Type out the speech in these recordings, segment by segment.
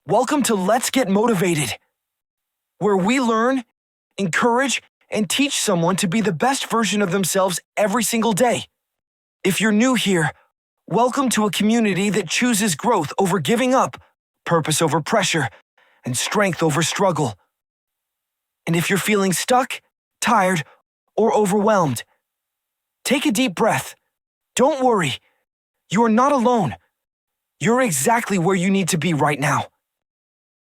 Welcome to Let's Get Motivated, where we learn, encourage, and teach someone to be the best version of themselves every single day. If you're new here, welcome to a community that chooses growth over giving up, purpose over pressure, and strength over struggle. And if you're feeling stuck, tired, or overwhelmed, take a deep breath. Don't worry. You are not alone. You're exactly where you need to be right now.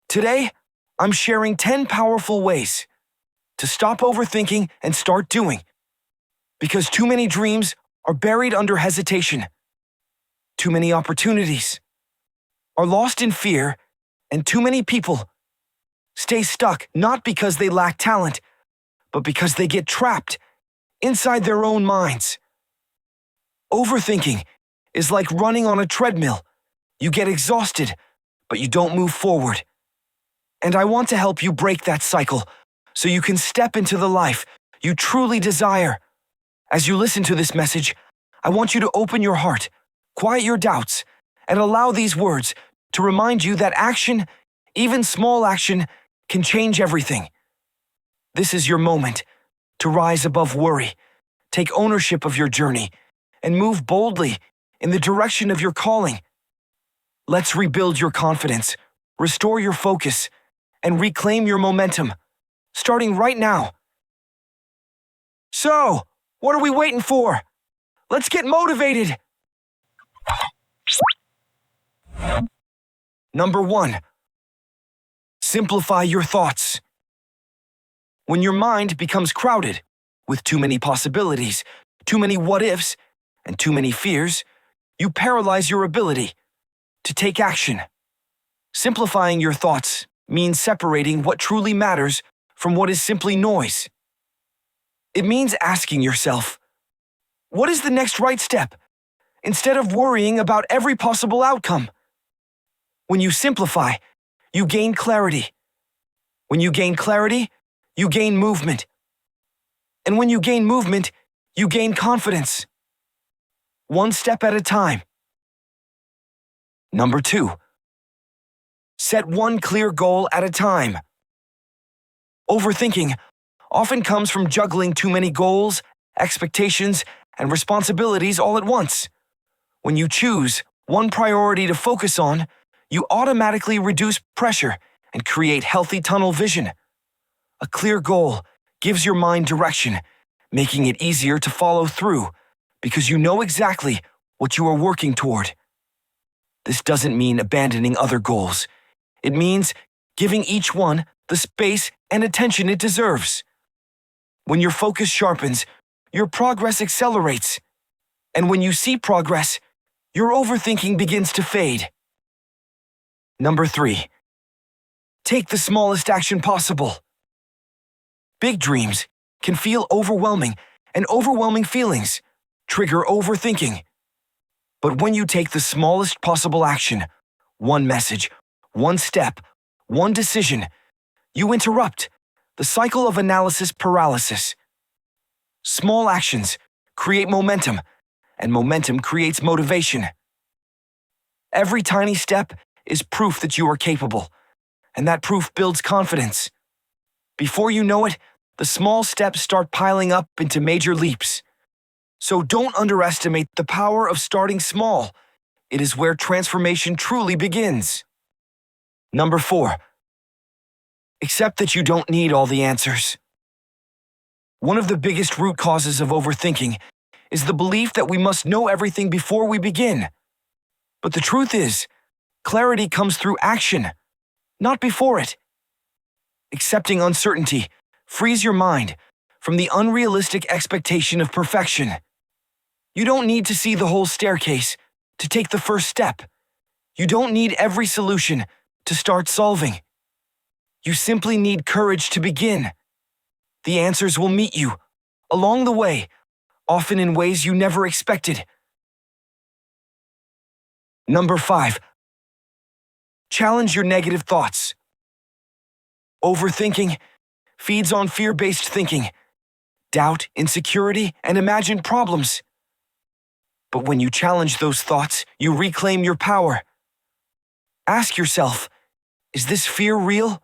Today, I'm sharing 10 powerful ways to stop overthinking and start doing. Because too many dreams are buried under hesitation. Too many opportunities are lost in fear, and too many people stay stuck not because they lack talent, but because they get trapped inside their own minds. Overthinking is like running on a treadmill. You get exhausted, but you don't move forward. And I want to help you break that cycle so you can step into the life you truly desire. As you listen to this message, I want you to open your heart, quiet your doubts, and allow these words to remind you that action, even small action, can change everything. This is your moment to rise above worry, take ownership of your journey, and move boldly in the direction of your calling. Let's rebuild your confidence, restore your focus, and reclaim your momentum, starting right now. So, what are we waiting for? Let's get motivated! Number 1. Simplify your thoughts. When your mind becomes crowded with too many possibilities, too many what-ifs, and too many fears, you paralyze your ability to take action. Simplifying your thoughts means separating what truly matters from what is simply noise. It means asking yourself, what is the next right step, instead of worrying about every possible outcome? When you simplify, you gain clarity. When you gain clarity, you gain movement. And when you gain movement, you gain confidence. One step at a time. Number 2. Set one clear goal at a time. Overthinking often comes from juggling too many goals, expectations, and responsibilities all at once. When you choose one priority to focus on, you automatically reduce pressure and create healthy tunnel vision. A clear goal gives your mind direction, making it easier to follow through because you know exactly what you are working toward. This doesn't mean abandoning other goals. It means giving each one the space and attention it deserves. When your focus sharpens, your progress accelerates. And when you see progress, your overthinking begins to fade. Number 3. Take the smallest action possible. Big dreams can feel overwhelming, and overwhelming feelings trigger overthinking. But when you take the smallest possible action, one message, one step, one decision, you interrupt the cycle of analysis paralysis. Small actions create momentum, and momentum creates motivation. Every tiny step is proof that you are capable, and that proof builds confidence. Before you know it, the small steps start piling up into major leaps. So don't underestimate the power of starting small. It is where transformation truly begins. Number 4. Accept that you don't need all the answers. One of the biggest root causes of overthinking is the belief that we must know everything before we begin. But the truth is, clarity comes through action, not before it. Accepting uncertainty frees your mind from the unrealistic expectation of perfection. You don't need to see the whole staircase to take the first step. You don't need every solution to start solving. You simply need courage to begin. The answers will meet you along the way, often in ways you never expected. Number 5. Challenge your negative thoughts. Overthinking feeds on fear-based thinking, doubt, insecurity, and imagined problems. But when you challenge those thoughts, you reclaim your power. Ask yourself, Is this fear real?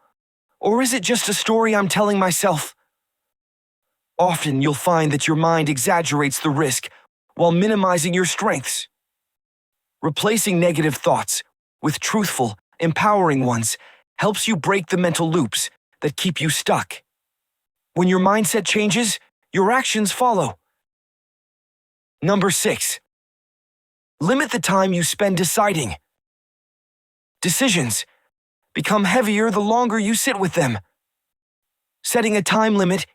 Or is it just a story I'm telling myself? Often you'll find that your mind exaggerates the risk while minimizing your strengths. Replacing negative thoughts with truthful, empowering ones helps you break the mental loops that keep you stuck. When your mindset changes, your actions follow. Number 6. Limit the time you spend deciding. Decisions become heavier the longer you sit with them. Setting a time limit,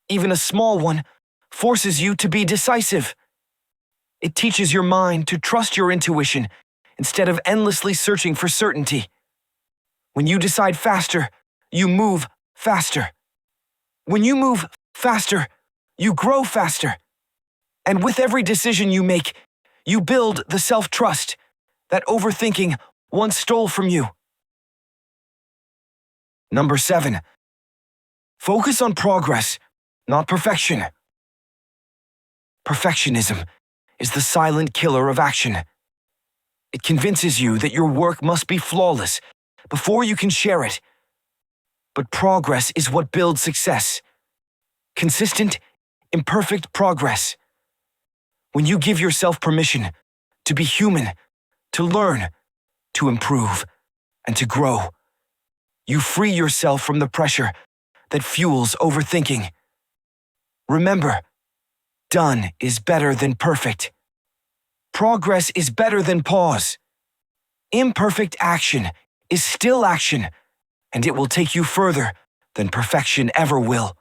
even a small one, forces you to be decisive. It teaches your mind to trust your intuition instead of endlessly searching for certainty. When you decide faster, you move faster. When you move faster, you grow faster. And with every decision you make, you build the self-trust that overthinking once stole from you. Number 7. Focus on progress, not perfection. Perfectionism is the silent killer of action. It convinces you that your work must be flawless before you can share it. But progress is what builds success. Consistent, imperfect progress. When you give yourself permission to be human, to learn, to improve, and to grow, you free yourself from the pressure that fuels overthinking. Remember, done is better than perfect. Progress is better than pause. Imperfect action is still action, and it will take you further than perfection ever will.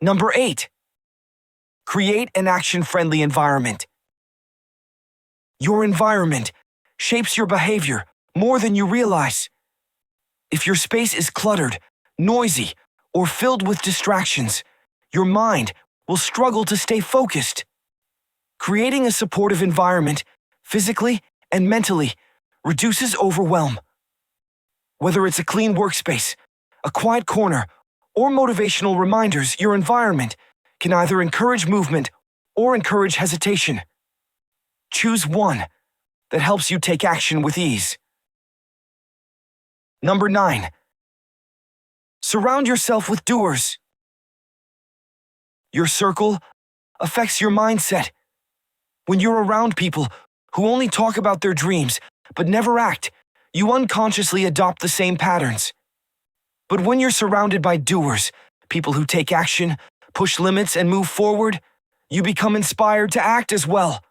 Number 8. Create an action-friendly environment. Your environment shapes your behavior more than you realize. If your space is cluttered, noisy, or filled with distractions, your mind will struggle to stay focused. Creating a supportive environment, physically and mentally, reduces overwhelm. Whether it's a clean workspace, a quiet corner, or motivational reminders, your environment can either encourage movement or encourage hesitation. Choose one that helps you take action with ease. Number 9. Surround yourself with doers. Your circle affects your mindset. When you're around people who only talk about their dreams but never act, you unconsciously adopt the same patterns. But when you're surrounded by doers, people who take action, push limits, and move forward, you become inspired to act as well.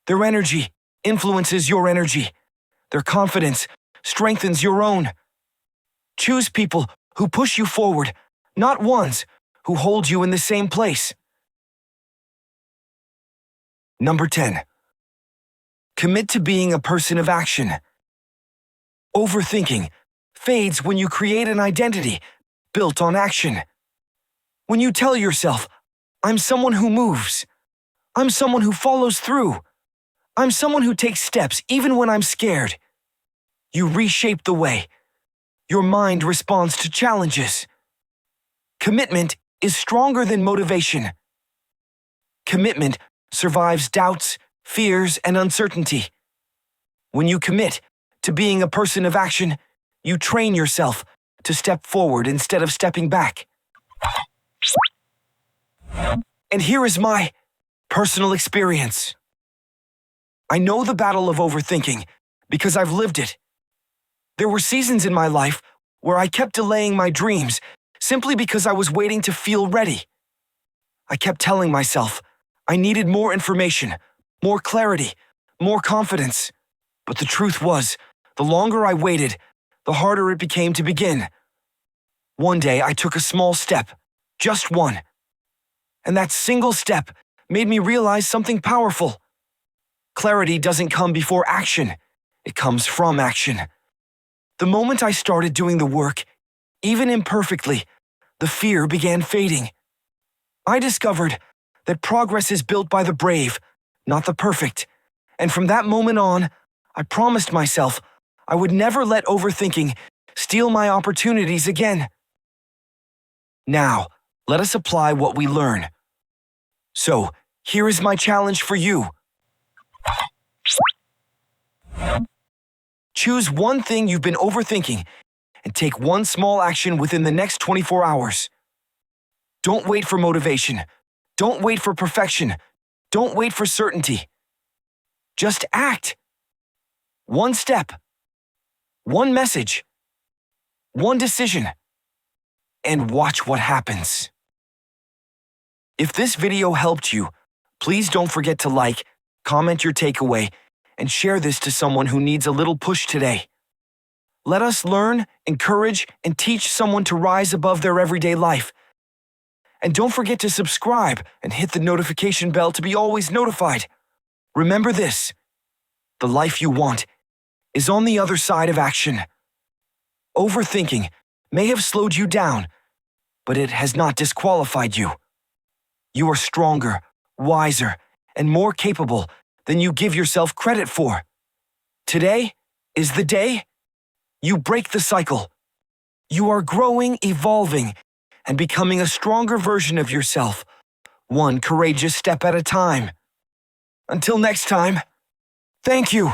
Their energy influences your energy. Their confidence strengthens your own. Choose people who push you forward, not ones who hold you in the same place. Number 10. Commit to being a person of action. Overthinking fades when you create an identity built on action. When you tell yourself, I'm someone who moves. I'm someone who follows through. I'm someone who takes steps even when I'm scared. You reshape the way your mind responds to challenges. Commitment is stronger than motivation. Commitment survives doubts, fears, and uncertainty. When you commit to being a person of action, you train yourself to step forward instead of stepping back. And here is my personal experience. I know the battle of overthinking because I've lived it. There were seasons in my life where I kept delaying my dreams simply because I was waiting to feel ready. I kept telling myself I needed more information, more clarity, more confidence. But the truth was, the longer I waited, the harder it became to begin. One day I took a small step, just one. And that single step made me realize something powerful. Clarity doesn't come before action. It comes from action. The moment I started doing the work, even imperfectly, the fear began fading. I discovered that progress is built by the brave, not the perfect. And from that moment on, I promised myself I would never let overthinking steal my opportunities again. Now, let us apply what we learn. So, here is my challenge for you. Choose one thing you've been overthinking and take one small action within the next 24 hours. Don't wait for motivation. Don't wait for perfection. Don't wait for certainty. Just act. One step. One message. One decision. And watch what happens. If this video helped you, please don't forget to like, comment your takeaway, and share this to someone who needs a little push today. Let us learn, encourage, and teach someone to rise above their everyday life. And don't forget to subscribe and hit the notification bell to be always notified. Remember this: the life you want is on the other side of action. Overthinking may have slowed you down, but it has not disqualified you. You are stronger, wiser, and more capable than you give yourself credit for. Today is the day you break the cycle. You are growing, evolving, and becoming a stronger version of yourself, one courageous step at a time. Until next time, thank you.